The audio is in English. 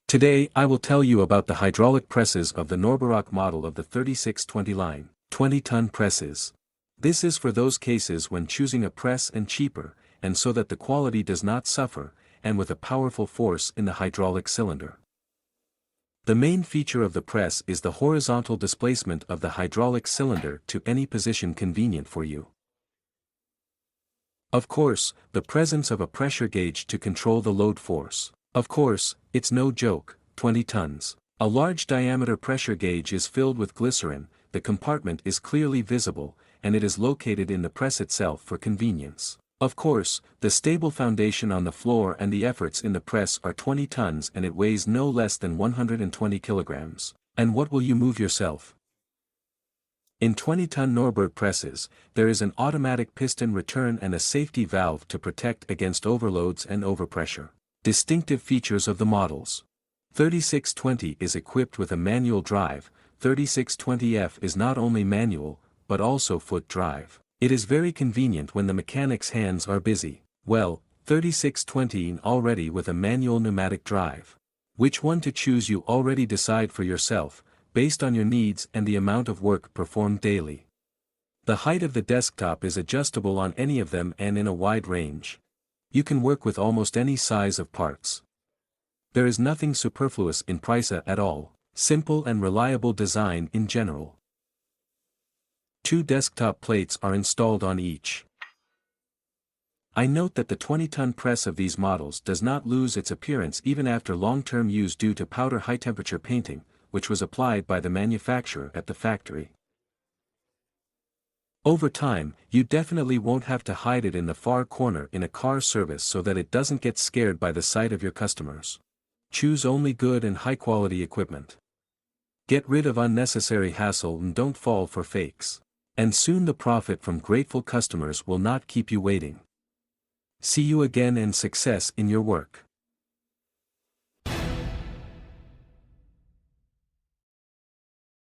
Today I will tell you about the hydraulic presses of the NORDBERG model of the 3620 line, 20-ton presses. This is for those cases when choosing a press and cheaper, and so that the quality does not suffer, and with a powerful force in the hydraulic cylinder. The main feature of the press is the horizontal displacement of the hydraulic cylinder to any position convenient for you. Of course, the presence of a pressure gauge to control the load force. Of course, it's no joke, 20 tons. A large diameter pressure gauge is filled with glycerin, the compartment is clearly visible, and it is located in the press itself for convenience. Of course, the stable foundation on the floor and the efforts in the press are 20 tons and it weighs no less than 120 kilograms. And what will you move yourself? In 20-ton NORDBERG presses, there is an automatic piston return and a safety valve to protect against overloads and overpressure. Distinctive features of the models. 3620 is equipped with a manual drive, 3620F is not only manual, but also foot drive. It is very convenient when the mechanic's hands are busy. Well, 3620 already with a manual pneumatic drive. Which one to choose you already decide for yourself, based on your needs and the amount of work performed daily. The height of the desktop is adjustable on any of them and in a wide range. You can work with almost any size of parts. There is nothing superfluous in price at all, simple and reliable design in general. 2 desktop plates are installed on each. I note that the 20-ton press of these models does not lose its appearance even after long-term use due to powder high-temperature painting, which was applied by the manufacturer at the factory. Over time, you definitely won't have to hide it in the far corner in a car service so that it doesn't get scared by the sight of your customers. Choose only good and high-quality equipment. Get rid of unnecessary hassle and don't fall for fakes. And soon the profit from grateful customers will not keep you waiting. See you again and success in your work.